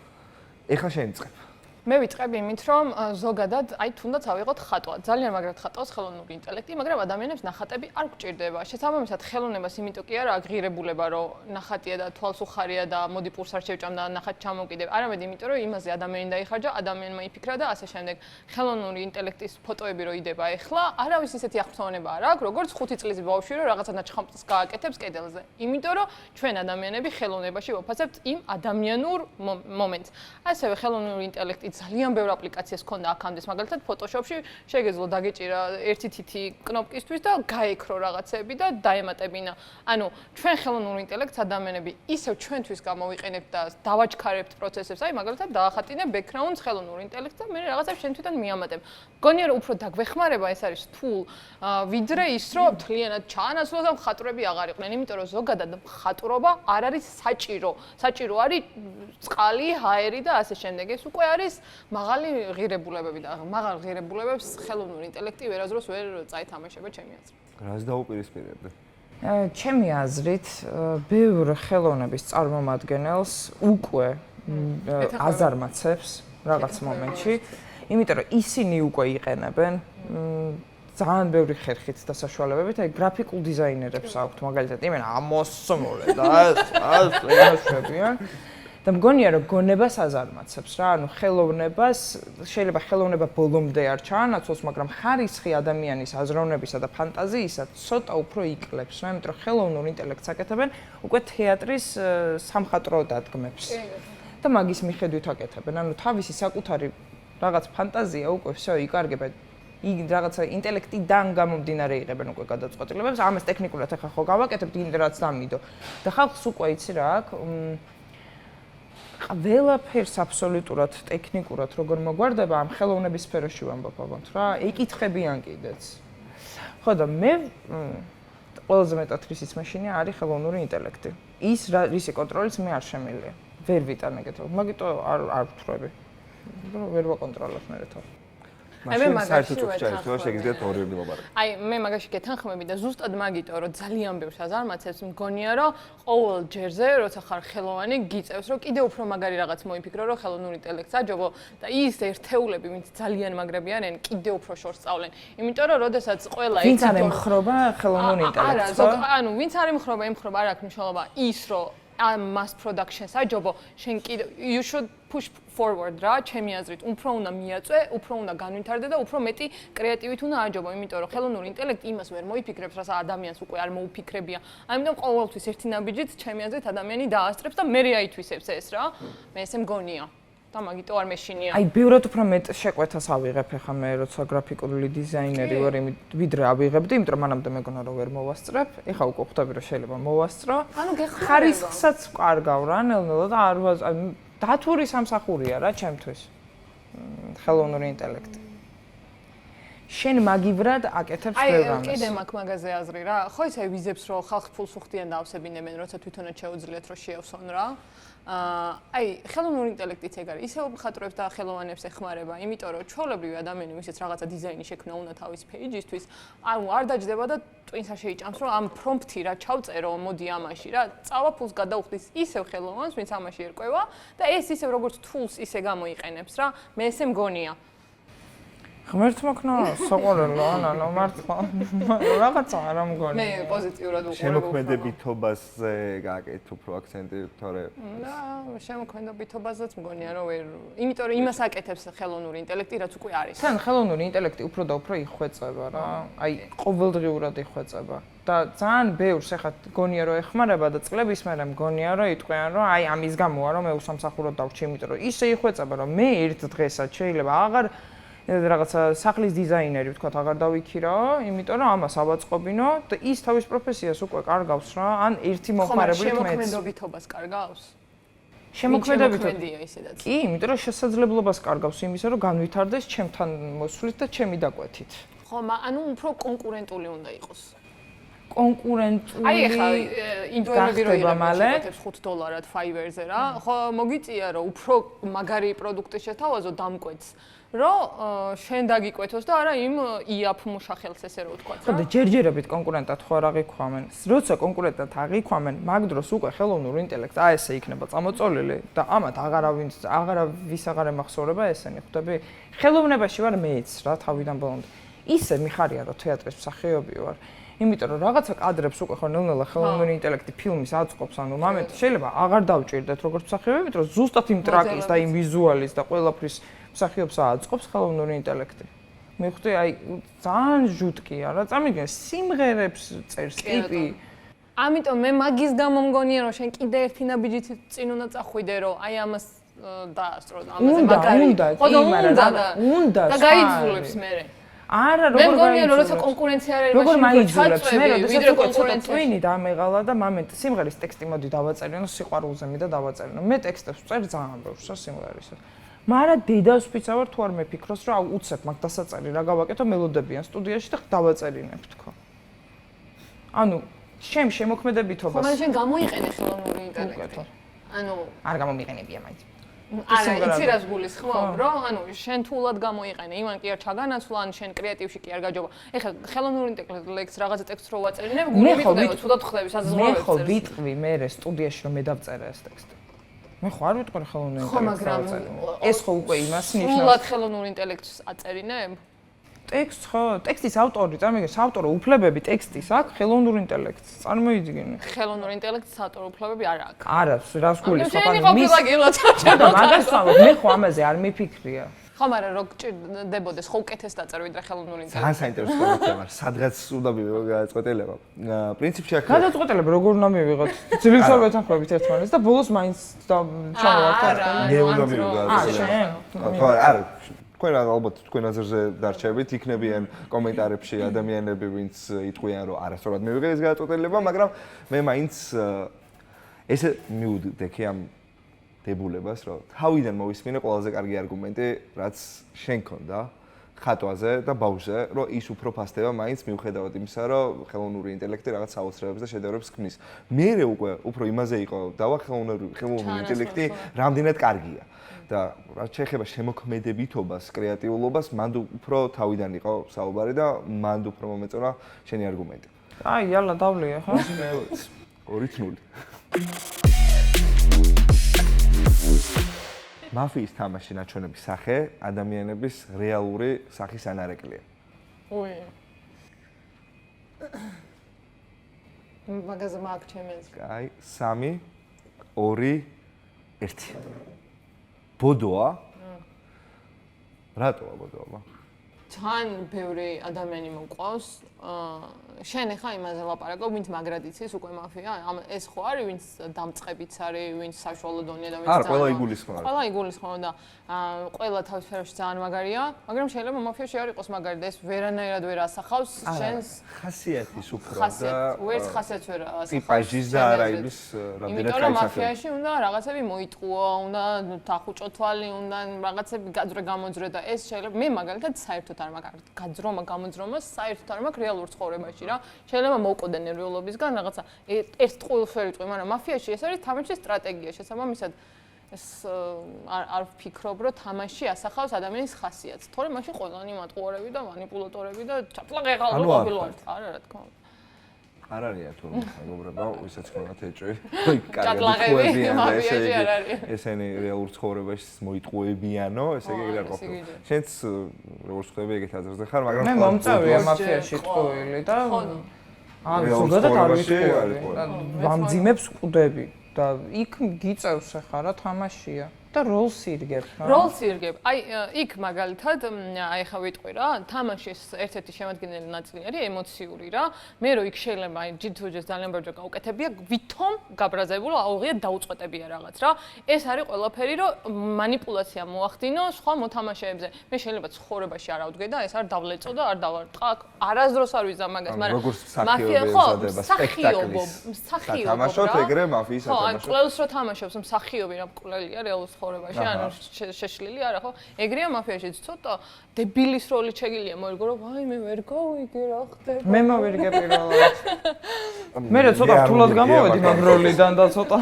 ეხლა შენ წყებ. მე ვიწყებ იმით, რომ ზოგადად, თუნდაც ავიღოთ ხატვა. ძალიან მაგრად ხატავს ხელოვნური ინტელექტი, მაგრამ ადამიანებს ნახატები არ გვჭირდება. შესაბამისად, ხელოვნებას იმიტომ კი არა აღღირებულება, რომ ნახატია და თვალს უხარია და მოდი პურს არ შევჭამ და ნახატ ჩამოვკიდებ. არამედ იმიტომ, რომ იმაზე ადამიანი დაიხარჯა, ადამიანმა იფიქრა და ასე შემდეგ. ხელოვნური ინტელექტის ფოტოები რო იდება ეხლა, არავის ისეთი აღფრთოვანება არ აქვს, როგორც 5 წლის ბავშვი რო რაღაცა ნაჩხამს გააკეთებს კედელზე. იმიტომ, რომ ჩვენ ადამიანები ხელოვნებაში ვაფასებთ იმ ადამიანურ მომენტს. ასევე ხელოვნური ინტელექტი ძალიან ბევრ აპლიკაციას ქონდა აქამდე, მაგალითად Photoshop-ში შეგეძლო დაგეჭირა ერთი თითი კნოპკისთვის და გაექრო რაღაცები და დაემატებინა. ანუ ჩვენ ხელოვნურ ინტელექტს ადამიანები ისევ ჩვენთვის გამოვიყენებთ და დავაჩქარებთ პროცესებს. მაგალითად დაახატინებ background-ს ხელოვნურ ინტელექტს და მე რაღაცებს შენ თვითონ მიამატებ. მგონია რომ უფრო დაგვეხმარება ეს არის რთულ, ვიდრე ის რომ თლიანად ჩაანაცვლოს და მხატვრები აღარ იყვნენ, იმიტომ რომ ზოგადად მხატვრობა არ არის საჭირო. საჭირო არის წყალი, ჰაერი და ასე შემდეგ. ეს უკვე არის მაღალი ღირებულებები და მაღალ ღირებულებებს ხელოვნური ინტელექტი ვერასდროს ვერ წაითამაშება ჩემი აზრით. რას დაუპირისპირებდი? ჩემი აზრით, ბევრ ხელოვნების წარმომადგენელს უკვე აზარმაცებს რაღაც მომენტში, იმიტომ რომ ისინი უკვე იყენებენ ძალიან ბევრი ხერხით და საშუალებებით, აი გრაფიკულ დიზაინერებს აქვთ მაგალითად, იმენ ამოსმოლე და აშენებიან და მგონია რომ გონებას აზარმაცებს რა, ანუ ხელოვნებას შეიძლება ხელოვნება ბოლომდე არ ჩაანაცვლოს, მაგრამ ხარისხი ადამიანის აზროვნებისა და ფანტაზიისა ცოტა უფრო იკლებს, რა, იმიტომ რომ ხელოვნურ ინტელექტს აკეთებენ უკვე თეატრის სამხატვრო დადგმებს. და მაგის მიხედვით აკეთებენ, ანუ თავისი საკუთარი რაღაც ფანტაზია უკვე всё იკარგებენ. იგი რაღაცა ინტელექტიდან გამომდინარე იღებენ უკვე გადაწყვეტილებებს. ამას ტექნიკურად ახლა ხო გავაკეთებთ იმ რაც დამიდო. და ხალხს უკვე იცი რა აქვს ყველაფერს აბსოლუტურად ტექნიკურად როგორ მოგვარდება ამ ხელოვნების სფეროში ვამბობ ალბათ რა, ეკითხებიან კიდეც. ხო და მე ყველაზე მეტად რისიც მეშინია არის ხელოვნური ინტელექტი. ის რისი კონტროლიც მე არ შემიძლია. ვერ ვიტან ეგეთო. მაგიტო არ ვთვრები. ვერ ვაკონტროლებ მე თავს. მაშინ საერთოდ უჩაის, რომ შეგიძლიათ ორები ლაპარაკი. მე მაგაში გეთანხმები და ზუსტად მაგიტო, რომ ძალიან ბევრს აზარმაცებს, მგონია, რომ ყოველ ჯერზე, როცა ხარ ხელოვანი, გიწევს, რომ კიდე უფრო მაგარი რაღაც მოიფიქრო, რომ ხელოვნური ინტელექტს აჯობო და ის ერთეულები, ვინც ძალიან მაგრები არიან, კიდე უფრო შორს სწავლენ. იმიტომ რომ როდესაც ყველა ვინც არ ემხრობა ხელოვნურ ინტელექტს, ხო? ანუ ვინც არ ემხრობა, არ აქვს მნიშვნელობა ის, რომ mass production-ს აჯობო, შენ კიდე you should push forward რა, ჩემი აზრით, უფრო უნდა მიაწვე, უფრო უნდა განვითარდე და უფრო მეტი კრეატივით უნდა აჯობო, იმიტომ რომ ხელოვნური ინტელექტი იმას ვერ მოიფიქრებს, რასაც ადამიანს უკვე არ მოუფიქრებია. ამიტომ ყოველთვის ერთი ნაბიჯით ჩემი აზრით ადამიანი დაასწრებს და მერე აითვისებს ეს რა. მე ესე მგონია. და მაგიტო არ მეშინია. ბევრად უფრო მეტ შეკვეთას ავიღებ ახლა მე როცა გრაფიკული დიზაინერი ვარ, ვიდრე ავიღებდი, იმიტომ რომ მანამდე მეგონა რომ ვერ მოვასწრებ. ეხლა უკვე ხვდები რომ შეიძლება მოვასწრო. ანუ გეხმარება. ხარისხსაც ვკარგავ რა, ნელ-ნელა და არ დათური სამსახურია რა ჩემთვის. ხელოვნური ინტელექტი. შენ მაგივრად აკეთებს ბევრ რამეს. კიდე მაქვს მაგაზე აზრი რა. ხო ისე ვიზებს რომ ხალხი ფულს უხდიან და ავსებინებენ, როცა თვითონაც შეუძლიათ რომ შეავსონ რა. ხელოვნური ინტელექტიც ეგ არის. ისევ მხატვრებს და ხელოვანებს ეხმარება, იმიტომ რომ ჩვეულებრივი ადამიანი, ვისაც რაღაცა დიზაინი შექმნა უნდა თავის პეიჯისთვის, არ დაჯდება და ტვინს არ შეიჭამს, რომ ამ პრომპტი რა ჩავწერო, მოდი ამაში რა, წავა ფულს გადაუხდის ისევ ხელოვანს, ვინც ამაში ერკვევა და ეს ისევ როგორც თულს ისე გამოიყენებს რა. მე ესე მგონია. ღმერთმა ქნა საყვარელო ანუ მართლა რაღაცა არ ამგონია. მე პოზიტიურად უყურებ. შემოქმედებითობაზე გააკეთე უფრო აქცენტი, თორე და შემოქმედებითობაზეც მგონია რომ ვერ, იმიტომ რომ იმას აკეთებს ხელოვნური ინტელექტი, რაც უკვე არის. თან ხელოვნური ინტელექტი უფრო და უფრო იხვეწება რა. აი ყოველდღიურად იხვეწება. და ძალიან ბევრს ახლა გონია რომ ეხმარება და წლების მერე მგონია რომ იტყვიან რომ აი ამის გამოა რომ მე უსამსახუროდ დავრჩი, იმიტომ რომ ისე იხვეწება რომ მე ერთ დღესაც შეიძლება აღარ რაღაცა სახლის დიზაინერი ვთქვათ აღარ დავიქირაო, იმიტომ რომ ამას ავაწყობინო და ის თავის პროფესიას უკვე კარგავს რა, ან ერთი მომხმარებლით მეც. შემოქმედებითობას კარგავს? შემოქმედებითობია ისედაც. კი, იმიტომ რომ შესაძლებლობას კარგავს იმისა, რომ განვითარდეს ჩემთან მოსვლით და ჩემი დაკვეთით. ხო, ანუ უფრო კონკურენტული უნდა იყოს. კონკურენტული აი ეხლა ინდოელები რო მალე. იღებს $5 Fiverr-ზე რა, ხო მოგიწია რომ უფრო მაგარი პროდუქტი შეთავაზო დამკვეთს, რომ შენ დაგიკვეთოს და არა იმ იაფ მუშახელს ესე რო ვთქვა. ხო და ჯერჯერობით კონკურენტად ხო არ აღიქვამენ. როცა კონკურენტად აღიქვამენ, მაგ დროს უკვე ხელოვნურ ინტელექტს აი ესე იქნება წამოწოლილი და ამათ აღარავის აღარ ემახსოვრება ესენი, ხვდები? ხელოვნებაში ვარ მეც რა თავიდან ბოლომდე. ისე მიხარია რომ თეატრის მსახიობი ვარ. იმიტომ რომ რაღაცა კადრებს უკვე ხო ნელ-ნელა ხელოვნური ინტელექტი ფილმის აწყობს, ანუ მომენტი შეიძლება აღარ დავჭირდეთ როგორც მსახიობი, იმიტომ რომ ზუსტად იმ ტრაკის და იმ ვიზუალის და ყველაფრის მსახიობს აწყობს ხელოვნური ინტელექტი. მივხვდი, აი ძალიან ჟუტკია რა, წამიგენ სიმღერებს წერს ტიპი. ამიტომ მე მაგის გამო მგონია რომ შენ კიდე ერთი ნაბიჯით წინ უნდა წახვიდე რომ აი ამას დაასწრო და ამაზე მაგარი. ხო უნდა და გაიძულებს მე. არა, მე მგონია რომ როცა კონკურენცია არის როგორ მაიძულებს მე ვიდრე როდესაც კონკურენცია ტვინი დამეღალა და მომენტ სიმღერის ტექსტი მოდი დავაწერინო სიყვარულზე მე და დავაწერინო მე ტექსტებს ვწერ ძალიან ბევრს რა სიმღერისა მაგრამ დედას ვფიცავარ თუ არ მეფიქროს რომ უცებ მაგ დასაწერი რა გავაკეთო მელოდებიან სტუდიაში და დავაწერინებ თქო ანუ შენ შემოქმედებითობას ხომ შენ გამოიყენე ხელოვნური ინტელექტი ანუ არ გამომიყენებია მაინც არა, იცი რას გულისხმობ, რომ ანუ შენ თულად გამოიყენე, იმან კი არ ჩაგანაცვლა, ან შენ კრეატივში კი არ გაჯობა. ეხლა ხელოვნური ინტელექტს რაღაცა ტექსტს რო ვაწერინებ, გული მიყდება, თუდად ხდები საზღვრავებს. მე ხო ვიტყვი მე სტუდიაში რომ მე დავწერე ეს ტექსტი. მე ხო არ ვიტყვი ხელოვნური ინტელექტს დავწერე. ეს ხო უკვე იმას ნიშნავს. თულად ხელოვნური ინტელექტს აწერინებ? ტექსტს ხო, ტექსტის ავტორი, წარმოგიდგენ, საავტორო უფლებები ტექსტის აქვს ხელოვნურ ინტელექტს. წარმოიდგინე. ხელოვნურ ინტელექტს საავტორო უფლებები არ აქვს. არა, რას გულისხმობ, ანუ მის მაგას ვამბობ, მე ხო ამაზე არ მიფიქრია. ხო, მაგრამ რო გჭირდებოდეს, ხო უკეთეს დაწერო ვიდრე ხელოვნური ინტელექტი. ძალიან საინტერესო პრობლემა არის, სადღაც უნდა მივიღო გადაწყვეტილება. პრინციპში აქ გადაწყვეტილება როგორ უნდა მივიღოთ? ძილისად ვეთანხმებით ერთმანეთს და ბოლოს მაინც ჩამოვარდეთ. მე უნდა მივიღო გადაწყვეტილება. ხო, არა. თქვენ ალბათ თქვენ აზრზე დარჩებით, იქნებიან კომენტარებში ადამიანები, ვინც იტყვიან, რომ არასწორად მივიღე ეს გადაწყვეტილება, მაგრამ მე მაინც ესე მივდექი ამ დებულებას, რომ თავიდან მოვისმინე ყველაზე კარგი არგუმენტი, რაც შენ ქონდა ხატვაზე და ბავშვზე, რომ ის უფრო ფასდება მაინც მიუხედავად იმისა, რომ ხელოვნური ინტელექტი რაღაც საოცრებებს და შედევრებს ქმნის. მე უკვე უფრო იმაზე იყო, დავა ხელოვნური ინტელექტი რამდენად კარგია. და რაც შეეხება შემოქმედებითობას, კრეატიულობას, მან უფრო თავიდან იყო საუბარი და მან უფრო მომეწონა შენი არგუმენტი. აი, იალა დავლია ხო? 2-0. მაფიის თამაში ნაჩვენების სახე ადამიანების რეალური სახის ანარეკლია. ой. მაგაზე მაგ ჩემს. აი, 3 2 1. ბოდოა? რატოა ბოდოა? თან ბევრი ადამიანი მოყავს. შენ ახლა იმაზე ლაპარაკობ, ვინც მაგრად იცის უკვე მაფია? ეს ხო არის, ვინც დამწყებიც არის, ვინც საშუალო დონეა და ვინც არა, ყველა იგულისხმება. ყველა იგულისხმება და ყველა თავის სფეროში ძალიან მაგარია, მაგრამ შეიძლება მაფიაში არ იყოს მაგარი და ეს ვერანაირად ვერ ასახავს შენს ხასიათის უფრო და ვერც ხასიათს ვერ ასახავს. ტიპაჟის და არა იმის რამდენად იმიტომ რომ მაფიაში უნდა რაღაცები მოიტყუო, უნდა დახუჭო თვალი, უნდა რაღაცები გაძრე-გამოძრე და ეს შეიძლება მე მაგალითად საერთოდ არ მაქვს გაძრომა, გამოძრომას საერთოდ არ მაქვს რეალურ ცხოვრებაში რა. შეიძლება მოვკოდე ნერვიულობისგან რაღაცა ერთ ტყუილს ვერ ვიტყვი, მაგრამ მაფიაში ეს არის თამაშის სტრატეგია, შესაბამისად ეს არ ვფიქრობ, რომ თამაში ასახავს ადამიანის ხასიათს. თორე მაშინ ყველანი მატყუარები და манипуляტორები და ჩაპლაღეღალო ყოფილვართ. არა, რა თქმა უნდა. არ არია თუ მეგობრებო, ვისაც ქონათ ეჭვი. ჩაპლაღები მაფიაში არ არის. ესენი რეალურ ცხოვრებაში მოიტყუებიანო, ესე იგი არ ყოფილა. შენც როგორც ხვდები ეგეთ აზრზე ხარ, მაგრამ მე მომწევია მაფიაში ტყუილი და ან ზოგადად არ ვიტყუარი. ვამძიმებს ყვდები და იქ გიწევს ახლა რა თამაშია. და როლს ირგებ რა. როლს ირგებ. აი იქ მაგალითად აი ხა ვიტყვი რა, თამაშის ერთ-ერთი შემადგენელი ნაწილი არის ემოციური რა. მე რო იქ შეიძლება აი ჯითუჯეს ძალიან ბევრი გაუკეთებია, ვითომ გაბრაზებულა აუღია დაუწყვეტებია რაღაც რა. ეს არის ყველაფერი რომ манипуляცია მოახდინო სხვა მოთამაშეებზე. მე შეიძლება ცხოვრებაში არ ავდგე და ეს არ დავლეწო და არ დავარტყა. არასდროს არ ვიზამ მაგას, მაგრამ მაფია ხო, მსახიობო. მსახიობო. თამაშობ ეგრე მაფიის თამაშობ. ხო, აი ყველს რო თამაშობს მსახიობი რა მკვლელია რეალურ ცხოვრებაში, ანუ შეშლილი არა ხო? ეგრეა მაფიაშიც ცოტა დებილის როლი შეგიძლია მოერგო, რომ აი მე ვერ გავიგე რა ხდება. მე მოვირგე პირველად. მე რა ცოტა რთულად გამოვედი მაგ როლიდან და ცოტა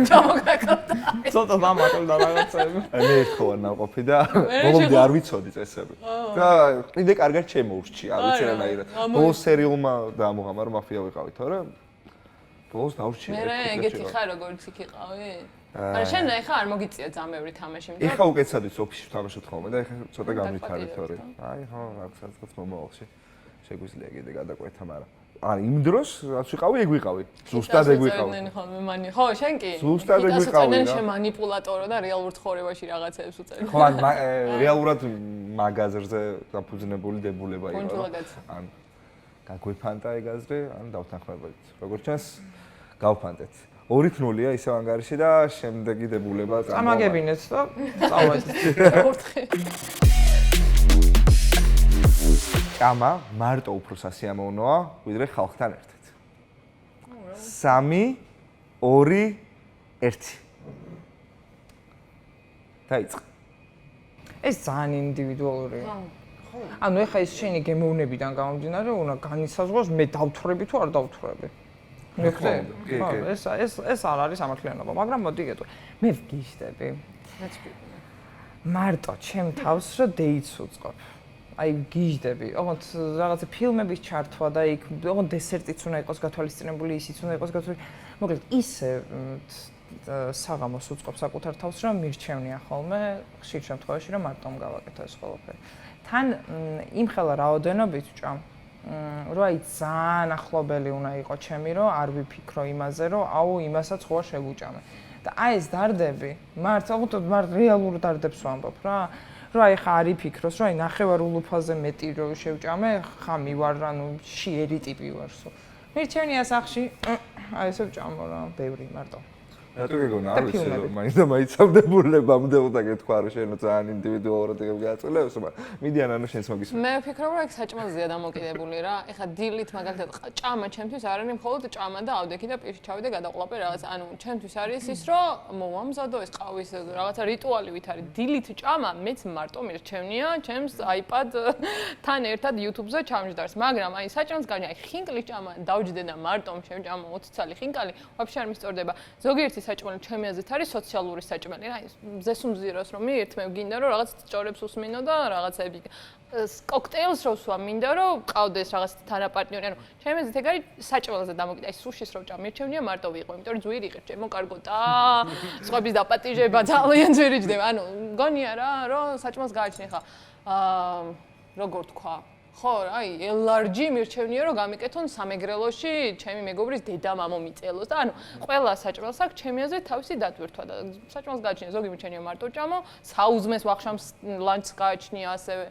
ჩამოგაკალდა. ცოტა დამაკლდა რაღაცები. მე ერთხელ არ ნაყოფი და ბოლომდე არ ვიცოდი წესები. და კიდე კარგად შემოურჩი, არ ვიცი რანაირად. ბოლოს სერიალმა დაამოღამა რომ მაფია ვიყავი, თორემ ბოლოს დაურჩი. მე რა ეგეთი ხარ როგორც იქ იყავი? არა შენ ეხა არ მოგიწია ძამევრი თამაში. ეხა უკეთესად ვიცი ოფისში ვთამაშობ ხოლმე და ეხა ცოტა გამვითარეთ თორე. აი ხო, რაღაცაც მომავალში შეგვიძლია კიდე გადაკვეთა, მაგრამ არა იმ დროს რაც ვიყავი, ეგ ვიყავი. ზუსტად ეგ ვიყავი. ხო, შენ კი? ზუსტად ეგ ვიყავი რა. შენ მანიპულატორო და რეალურ ცხოვრებაში რაღაცებს უწევ. ხო, ან რეალურად მაგაზრზე დაფუძნებული დებულება იყო. ან გაგვიფანტა ეგ აზრი, ან დავთანხმებოდით. როგორც ჩანს, გავფანტეთ. 2-0-ია ისევ ანგარიში და შემდეგი დებულება წამაგებინეთ და წავედით. კამა მარტო უფრო სასიამოვნოა, ვიდრე ხალხთან ერთად. 3 2 1 დაიწყე. ეს ძალიან ინდივიდუალურია. ანუ ეხა ის შენი გემოვნებიდან გამომდინარე, უნდა განისაზღვროს მე დავთვრები თუ არ დავთვრები. ეს არ არის სამართლიანობა, მაგრამ მოდი გეტყვი. მე ვგიჟდები. მარტო ჩემ თავს რო დეიტს უწყობ. აი გიჟდები, ოღონდ რაღაცა ფილმების ჩართვა და იქ ოღონდ დესერტიც უნდა იყოს გათვალისწინებული, ისიც უნდა იყოს გათვალისწინებული. მოკლედ ისე საღამოს უწყობ საკუთარ თავს, რომ მირჩევნია ხოლმე ხშირ შემთხვევაში, რომ მარტომ გავაკეთო ეს ყველაფერი. თან იმხელა რაოდენობით ვჭამ. რომ აი ძალიან ახლობელი უნდა იყო ჩემი, რომ არ ვიფიქრო იმაზე, რომ აუ იმასაც ხო შეგუჭამე. და აი ეს დარდები, მარტო რეალურ დარდებს ვამბობ რა. რომ აი ხა არ იფიქროს, რომ აი ნახევარ ულუფაზე მეტი რო შევჭამე, ხამი ვარ, ანუ შიერი ტიპი ვარ სულ. მირჩევნია სახში, აი ესე ვჭამო რა, ბევრი მარტო. რატო გეგონა არ ვიცი რომ მაინც და მაინც ამდებულებამდე უნდა გეთქვა რომ შენ ძალიან ინდივიდუალურად გეაწელებს, მაგრამ მიდიან ანუ შენს მაგის. მე ვფიქრობ რომ ეგ საჭმელზეა დამოკიდებული რა. ეხა დილით მაგალითად ჭამა ჩემთვის არ არის მხოლოდ ჭამა და ავდექი და პირში ჩავიდე გადაყლაპე რაღაც. ანუ ჩემთვის არის ის რომ მოვამზადო ეს ყავის რაღაცა რიტუალი ვით არის. დილით ჭამა მეც მარტო მირჩევნია ჩემს iPad-თან ერთად YouTube-ზე ჩამჯდარს, მაგრამ აი საჭმელს გაჟი აი ხინკლის ჭამა დავჯდე და მარტომ შევჭამა 20 წელი ხინკალი, ვაფშე არ მისწორდება. ზოგიერთი საჭმელი ჩემი აზრით არის სოციალური საჭმელი. აი ზესუმზიროს რომ მიერთმევ გინდა რომ რაღაც ჭორებს უსმინო და რაღაცები კოქტეილს რო სვა მინდა რომ ყავდეს რაღაც თანაპარტნიორი. ანუ ჩემი აზრით ეგ არის საჭმელზე დამოკიდე. აი სუშის რო ჭამ მირჩევნია მარტო ვიყო, იმიტომ რომ ძვირი ღირ შემოკარგოთ და სხვების დაპატიჟება ძალიან ძვირი ჯდება. ანუ გონია რა რომ საჭმელს გააჩნი ხა როგორ თქვა ხო, აი, LRG მირჩევნია რომ გამიკეთონ სამეგრელოში ჩემი მეგობრის დედა მამო მიწელოს და ანუ ყველა საჭმელს აქვს ჩემი აზრით თავისი დატვირთვა და საჭმელს გააჩნია ზოგი მირჩევნია მარტო ჭამო, საუზმეს ვახშამს ლანჩს გააჩნია ასევე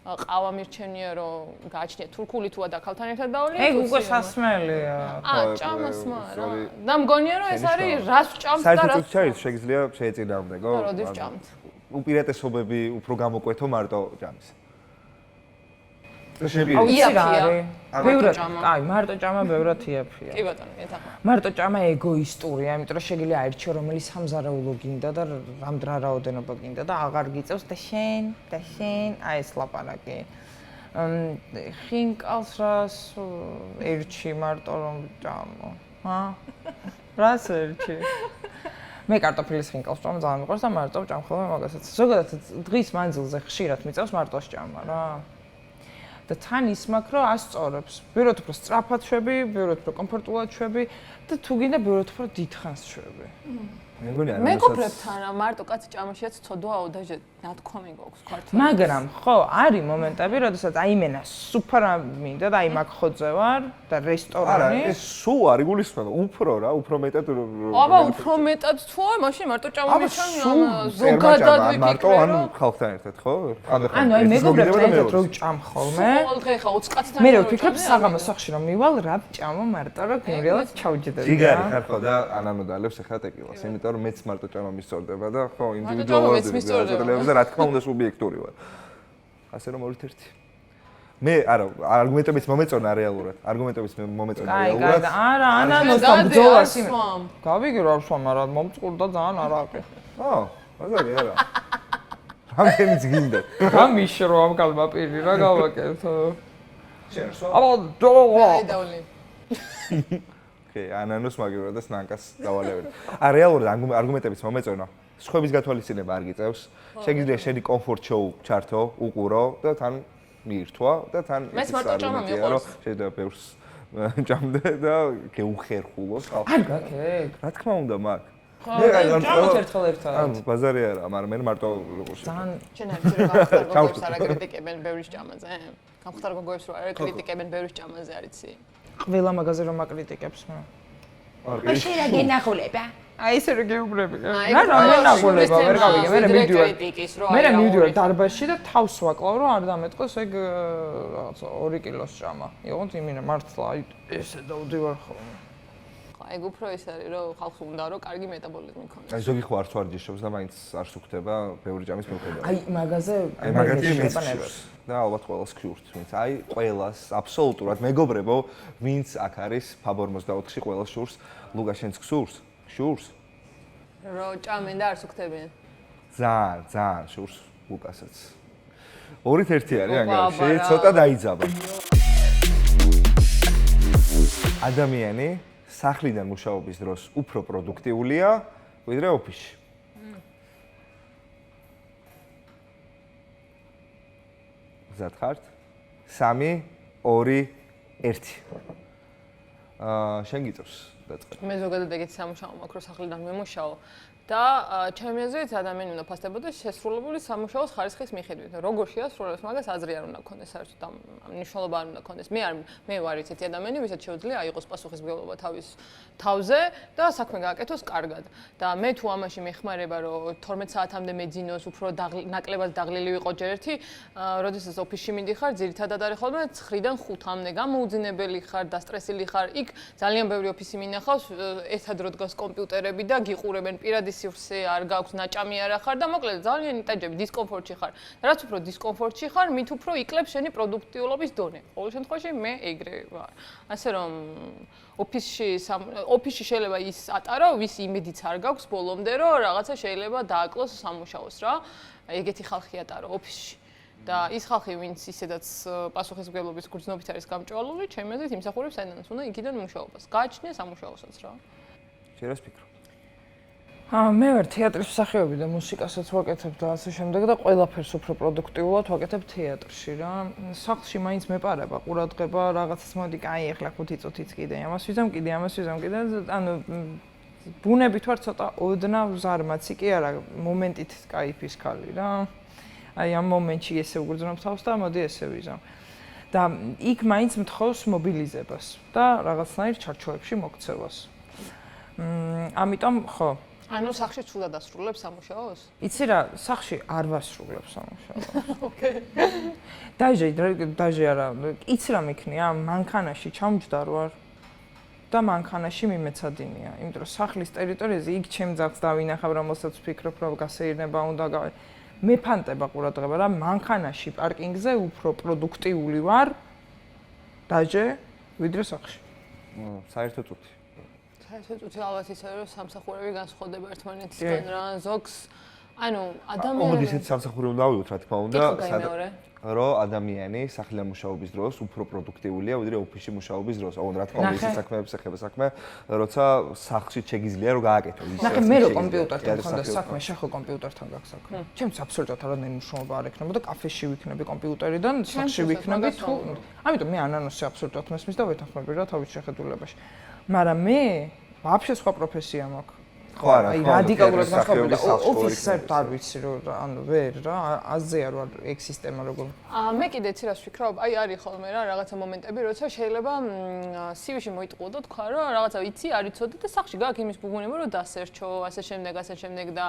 ყავა მირჩევნია რომ გააჩნია თურქული თუ ადაქალთან ერთად დავლია. ეგ უკვე სასმელია. ჭამას მარა. და მგონია რომ ეს არის რას ჭამს და რას საერთოდ შეგიძლია შეეწინააღმდეგო. როდის ჭამთ? უპირატესობები უფრო გამოკვეთო მარტო ჭამის. აუ იცი რა არის? ბევრად, აი, მარტო ჭამა ბევრად იაფია. კი ბატონო, ეთახა. მარტო ჭამა ეგოისტურია, იმიტომ რომ შეგიძლია აირჩიო რომელი სამზარეულო გინდა და რამდრა რაოდენობა გინდა და აღარ გიწევს და შენ, აი ეს ლაპარაკი. ხინკალს რას ერჩი მარტო რომ ჭამო? რას ერჩი? მე კარტოფილის ხინკალს ჭამ ძალიან მიყვარს და მარტო ჭამ ხოლმე მაგასაც. ზოგადად დღის მანძილზე ხშირად მიწევს მარტოს ჭამა რა. და თან ის მაქვს რომ ასწორებს. ბევრად უფრო სწრაფად შვები, ბევრად უფრო კომფორტულად შვები და თუ გინდა ბევრად უფრო დიდხანს შვები. მეგობრებთან მარტო კაცი ჭამაშიაც ცოდვაო და ნათქვამი გვაქვს ქართულად. მაგრამ ხო, არის მომენტები, როდესაც აი მენა სუფრა მინდა და აი მაგ ხოძე ვარ და რესტორანი. არა, ეს სულ არ იგულისხმება, უფრო რა, უფრო მეტად აბა, უფრო მეტად თუ არა, მაშინ მარტო ჭამა მიჩვენია, ზოგადად ვიფიქრე. მარტო ანუ ხალხთან ერთად, ხო? ანუ აი მეგობრებთან ერთად რო ჭამ ხოლმე. ხოლმე ხა 20 კაცთან. მე რო ვფიქრობ საღამოს სახში რომ მივალ, რა ჭამო მარტო რა გემრიელად ჩავჯდები. ჯიგარი ხარ ხო და ანანო დალევს ახლა ტეკილას, იმიტომ რომ მეც მარტო ჭამა მისწორდება და ხო ინდივიდუალურად რა თქმა უნდა სუბიექტური ვარ. ასე რომ 2-1. მე არა, არგუმენტებიც მომეწონა რეალურად. არგუმენტებიც მომეწონა რეალურად. არა, ანანოს და ბძოლას იმ. გავიგე რა სვამ, არა, მომწყურდა ძალიან არაყი. მაგარი არა. რამდენიც გინდა. რა მიშრო ამ კალმაპირი რა გავაკეთო? შენსო? აბა დო. აი დავლი. ანანოს მაგივრად და სნანკას დავალევენ. რეალურად არგუმენტებიც მომეწონა. სხვების გათვალისწინება არ გიწევს. შეგიძლია შენი კომფორტ შოუ ჩართო, უყურო და თან მიირთვა და თან მეც მარტო ჭამა მიყვარს. შეიძლება ბევრს ჭამდე და გეუხერხულოს ხალხი. არ გაქეკ. რა თქმა უნდა, მაგ. ჭამოთ ერთხელ ერთად. ანუ ბაზარი არა, მაგრამ მე მარტო როგორც ძალიან შენ არ იცი რა გამხდარ გოგოებს არა კრიტიკებენ ბევრის ჭამაზე. გამხდარ გოგოებს რა არა კრიტიკებენ ბევრის ჭამაზე არ იცი. ყველა მაგაზე რომ აკრიტიკებს მე. არ შენ რა გენახულება? აი ესე რომ გეუბნები. რა მენაგულება ვერ გავიგე, მე მივდივარ. მე მივდივარ დარბაზში და თავს ვაკლავ რომ არ დამეტყოს ეგ რაღაცა 2 კილოს ჭამა. იყოთ იმინე მართლა აი ესე დავდივარ ხოლმე. ეგ უფრო ის არის რომ ხალხი უნდა რომ კარგი მეტაბოლიზმი ქონდეს. აი ზოგი ხო არც ვარჯიშობს და მაინც არ სუქდება ბევრი ჭამის მიუხედავად. აი მაგაზე აი მაგათი მეცხრს და ალბათ ყველას ქიურთ, ვინც აი ყველას აბსოლუტურად მეგობრებო, ვინც აქ არის Fabor 24-ში ყველას შურს, ლუკა შენს გსურს? შურს? რომ ჭამენ და არ სუქდებიან. ძალიან შურს ლუკასაც. 2-1 არის ანგარიში, ცოტა დაიძაბა. ადამიანი სახლიდან მუშაობის დროს უფრო პროდუქტიულია ვიდრე ოფისში. გზად ხართ? 3 2 1. შენ გიწევს დაწყება. მე ზოგადად ეგეთ სამუშაო მაქვს რომ სახლიდან მიმუშაო და ჩემი აზრით ადამიანი უნდა ფასდებოდეს შესრულებული სამუშაოს ხარისხის მიხედვით. როგორ შეასრულებს მაგას აზრი არ უნდა ქონდეს საერთოდ ამ მნიშვნელობა არ უნდა ქონდეს. მე ვარ ისეთი ადამიანი, ვისაც შეუძლია აიღოს პასუხისმგებლობა თავის თავზე და საქმე გააკეთოს კარგად. და მე თუ ამაში მეხმარება რომ 12 საათამდე მეძინოს, უფრო ნაკლებად დაღლილი ვიყო ჯერ ერთი, როდესაც ოფისში მიდიხარ, ძირითადად არის ხოლმე 9-დან 5-მდე გამოუძინებელი ხარ, დასტრესილი ხარ. იქ ძალიან ბევრი ოფისი მინახავს, ერთად რო დგას კომპიუტერები და გიყურებენ პირადი სივრცე არ გაქვს, ნაჭამი არ ახარ და მოკლედ ძალიან იტაჯები, დისკომფორტში ხარ. რაც უფრო დისკომფორტში ხარ, მით უფრო იკლებს შენი პროდუქტიულობის დონე. ყოველ შემთხვევაში მე ეგრე ვარ. ასე რომ ოფისში შეიძლება ის ატარო, ვის იმედიც არ გაქვს ბოლომდე, რომ რაღაცა შეიძლება დააკლოს სამუშაოს რა. ეგეთი ხალხი ატარო ოფისში. და ის ხალხი, ვინც ისედაც პასუხისმგებლობის გრძნობით არის გამჭვალული, ჩემი აზრით იმსახურებს საინდანს უნდა იქიდან მუშაობას. გააჩნია სამუშაოსაც რა. შენ რას ფიქრობ? მე ვარ თეატრის მსახიობი და მუსიკასაც ვაკეთებ და ასე შემდეგ და ყველაფერს უფრო პროდუქტიულად ვაკეთებ თეატრში რა. სახლში მაინც მეპარება, ყურადღება, რაღაცას მოდი, კაი, ახლა 5 წუთიც კიდე ამას ვიზამ, კიდე ამას ვიზამ, კიდე ანუ ბუნებით ვარ ცოტა ოდნავ ზარმაცი კი არა, მომენტით кайფის ხალი რა. აი ამ მომენტში ესე უგრძნობ თავს და მოდი ესე ვიზამ. და იქ მაინც მთხოვს მობილიზებას და რაღაცნაირ ჩარჩოებში მოქცევას. ამიტომ ხო ანუ სახში ცუდად ასრულებს სამუშაოს? იცი რა, სახში არ ვასრულებ სამუშაოს. ოკეი. დაჟე არა, იცი რა მექნია, მანქანაში ჩამჯდარ ვარ და მანქანაში მიმეცადინია, იმიტომ რომ სახლის ტერიტორიაზე იქ ჩემ ძაღლს დავინახავ, რომელსაც ვფიქრობ, რომ გასეირნება უნდა მეფანტება ყურადღება რა, მანქანაში პარკინგზე უფრო პროდუქტიული ვარ დაჟე ვიდრე სახში. საერთო წუთი. საერთოდ ალბათ ისე რომ სამსახურები განსხვავდება ერთმანეთისგან რა, ზოგს ანუ ადამიანი ოღონდ ისეთ სამსახურებს დავიღოთ რა თქმა უნდა, რომ ადამიანი სახლიდან მუშაობის დროს უფრო პროდუქტიულია ვიდრე ოფისში მუშაობის დროს. ოღონდ რა თქმა უნდა ისეთ საქმეებს ეხება საქმე, როცა სახლში შეგიძლია რომ გააკეთო ის. ნახე მე რო კომპიუტერთან მქონდეს საქმე, შენ ხო კომპიუტერთან გაქვს საქმე. ჩემს აბსოლუტურად არანაირი მნიშვნელობა არ ექნებოდა, კაფეში ვიქნები კომპიუტერიდან, სახლში ვიქნები თუ. ამიტომ მე ანანოსი აბსოლუტურად მესმის და ვეთანხმები რა თავის შეხედულებაში. მაგრამ მე ვაფშე სხვა პროფესია მაქვს. ხო არა, აი რადიკალურად განსხვავებული ოფისს არ ვიცი რომ ანუ ვერ რა აზზე არ ვარ ეგ სისტემა როგორ მე კიდეც რას ვფიქრობ აი არის ხოლმე რა რაღაცა მომენტები როცა შეიძლება CV-ში მოიტყუო და თქვა რომ რაღაცა იცი არ იცოდე და სახში გაქვს იმის ბუბონება რომ დასერჩო ასე შემდეგ და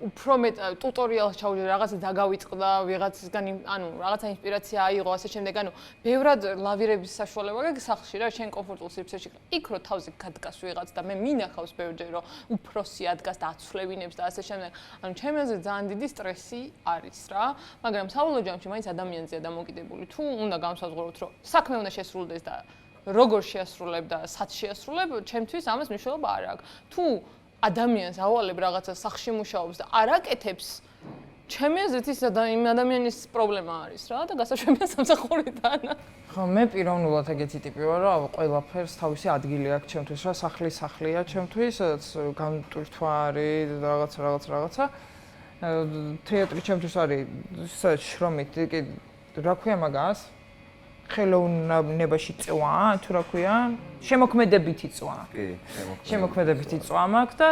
უფრო მეტ ტუტორიალს ჩაუჯერ რაღაცა დაგავიწყდა ვიღაცისგან ანუ რაღაცა ინსპირაცია აიღო ასე შემდეგ ანუ ბევრად ლავირების საშუალება გაქვს სახში რა შენ კომფორტულ სივრცეში იქ რო თავზე გადგას ვიღაც და მე მინახავს ბევრჯერ რომ უფროსი ადგას და აცვლებინებს და ასე შემდეგ. ანუ ჩემი აზრით ძალიან დიდი სტრესი არის რა, მაგრამ საბოლოო ჯამში მაინც ადამიანზეა დამოკიდებული. თუ უნდა განსაზღვრავთ, რომ საქმე უნდა შესრულდეს და როგორ შეასრულებ და სად შეასრულებ, ჩემთვის ამას მნიშვნელობა არ აქვს. თუ ადამიანს ავალებ რაღაცა სახში მუშაობს და არ აკეთებს ჩემი აზრით ის იმ ადამიანის პრობლემა არის რა და გასაშვებია სამსახურიდან. ხო, მე პიროვნულად ეგეთი ტიპი ვარ, რომ ყველაფერს თავისი ადგილი აქვს ჩემთვის, რა სახლია ჩემთვის, სადაც განტვირთვა არის რაღაცა. თეატრი ჩემთვის არის სადაც შრომით, კი რა ქვია მაგას? ხელოვნებაში წვა, თუ რა ქვია? შემოქმედებითი წვა. კი, შემოქმედებითი წვა მაქვს და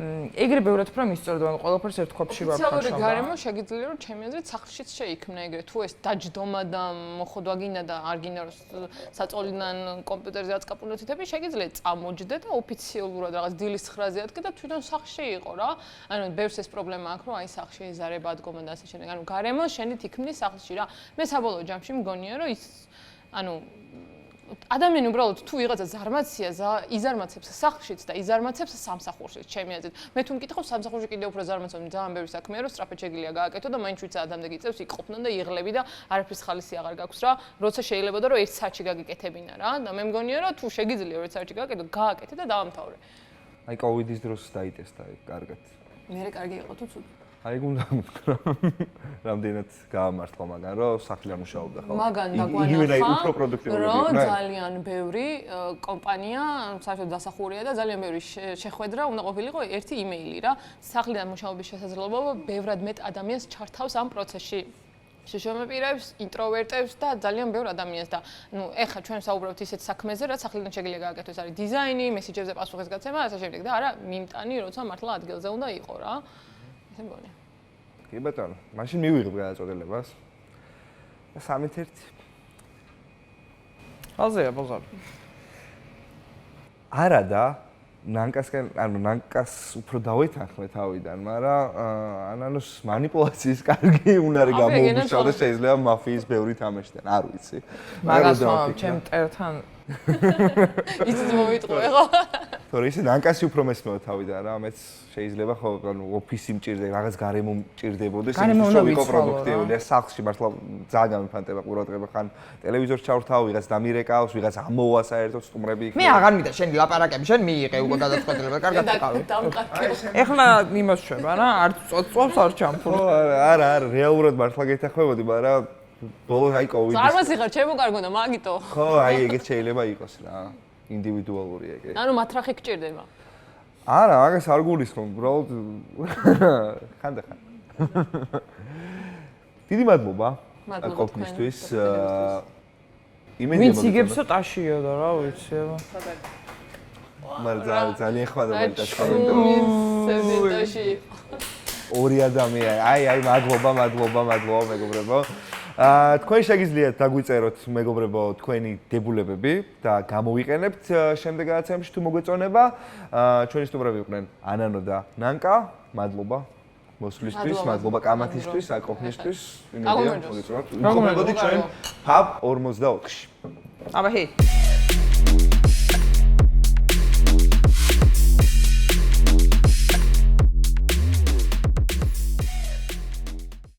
ეგრე ბევრად უფრო მისწორდება, ანუ ყველაფერს ერთ ქვაბში ვარ ხარ. ოფიციალური გარემო შეგიძლია რომ ჩემი აზრით სახლშიც შეიქმნა ეგრე. თუ ეს დაჯდომა და მოხდვა გინდა და არ გინდა რომ საწოლიდან კომპიუტერზე აწკაპუნოთ ითები, შეგიძლია წამოჯდე და ოფიციალურად რაღაც დილის 9-ზე ადგე და თვითონ სახლში იყო რა. ანუ ბევრს ეს პრობლემა აქვს რომ აი სახლში ეზარება ადგომა და ასე შემდეგ. ანუ გარემო შენით იქმნის სახლში რა. მე საბოლოო ჯამში მგონია რომ ის ანუ ადამიანი უბრალოდ თუ ვიღაცა ზარმაცია იზარმაცებს სახლშიც და იზარმაცებს სამსახურშიც ჩემი აზრით. მე თუ მკითხავ სამსახურში კიდევ უფრო ზარმაცობ ძალიან ბევრი საქმეა რომ სწრაფად შეგიძლია გააკეთო და მაინც ვიცა ადამიანი გიწევს იყოფნან და იღლები და არაფრის ხალისი აღარ გაქვს რა. როცა შეიძლება და რომ ერთ საათში გაგიკეთებინა რა და მე მგონია რომ თუ შეგიძლია ერთ საათში გააკეთო გააკეთე და დაამთავრე. აი კოვიდის დროს დაიტესტა კარგად. მე კარგი იყო თუ ცუდი. აი გუნდა მითხრა რამდენად გაამართლა მაგან რომ სახლიდან მუშაობდა ხო? მაგან დაგვანახა რომ ძალიან ბევრი კომპანია საერთოდ დასახურია და ძალიან ბევრი შეხვედრა უნდა ყოფილიყო ერთი იმეილი რა სახლიდან მუშაობის შესაძლებლობა ბევრად მეტ ადამიანს ჩართავს ამ პროცესში. შეშემეპირებს, ინტროვერტებს და ძალიან ბევრ ადამიანს და ნუ ეხლა ჩვენ საუბრობთ ისეთ საქმეზე, რაც სახლიდან შეგიძლია გააკეთოს, არის დიზაინი, მესიჯებზე პასუხის გაცემა, ასე შემდეგ და არა მიმტანი, როცა მართლა ადგილზე უნდა იყო რა. ესე მგონია. კი ბატონო, მაშინ მივიღებ გადაწყვეტილებას. და 3-1. ხალხია ბოზარი. არა და ნანკასკენ, ანუ ნანკას უფრო დავითანხმე თავიდან, მაგრამ ანანოს манипуляციის კარგი უნარი გამოუჩნდა შეიძლება მაფიის ბევრი თამაშიდან, არ ვიცი. მაგას ჩემ ტერთან იცით მომიტყვე ხო? თორე ისე ნანკასი უფრო მესმევა თავიდან რა, მეც შეიძლება ხო ანუ ოფისი მჭირდება, რაღაც გარემო მჭირდებოდეს, რომ ვიყო პროდუქტიული, სახლში მართლა ძალიან გამიფანტება ყურადღება, ხან ტელევიზორს ჩავრთავ, ვიღაც დამირეკავს, ვიღაც ამოვა საერთოდ სტუმრები იქნება. მე აღარ მინდა შენი ლაპარაკები, შენ მიიღე უკვე გადაწყვეტილება, კარგად ვიყავი. ეხლა იმას შვება რა, არ წვავს არ ჩამფურ. არა, რეალურად მართლა გეთახმებოდი, მაგრამ ბოლოს აი კოვიდი. ზარმაცი ხარ, ჩემო კარგონდა, მაგიტო. ხო, აი ეგეც შეიძლება იყოს რა. ინდივიდუალური ეგე. ანუ მათრახი გჭირდება. არა, მაგას არ გულისხმობ, უბრალოდ ხანდახან. დიდი მადლობა. ყოფნისთვის. ვინც იგებსო ტაშიო და რა ვიცი აბა. მაგრამ ძალიან ხვდა მაგას კომენტარში. ორი ადამიანი. აი, მადლობა მეგობრებო. თქვენ შეგიძლიათ დაგვიწეროთ მეგობრებო თქვენი დებულებები და გამოვიყენებთ შემდეგ გადაცემებში თუ მოგეწონება. ჩვენი სტუმრები იყვნენ ანანო და ნანკა. მადლობა მოსვლისთვის, მადლობა კამათისთვის, აკოფნისთვის. იმედია მოგეწონათ. ვიმყოფებოდით ჩვენ ფაბ 44-ში. აბა ჰი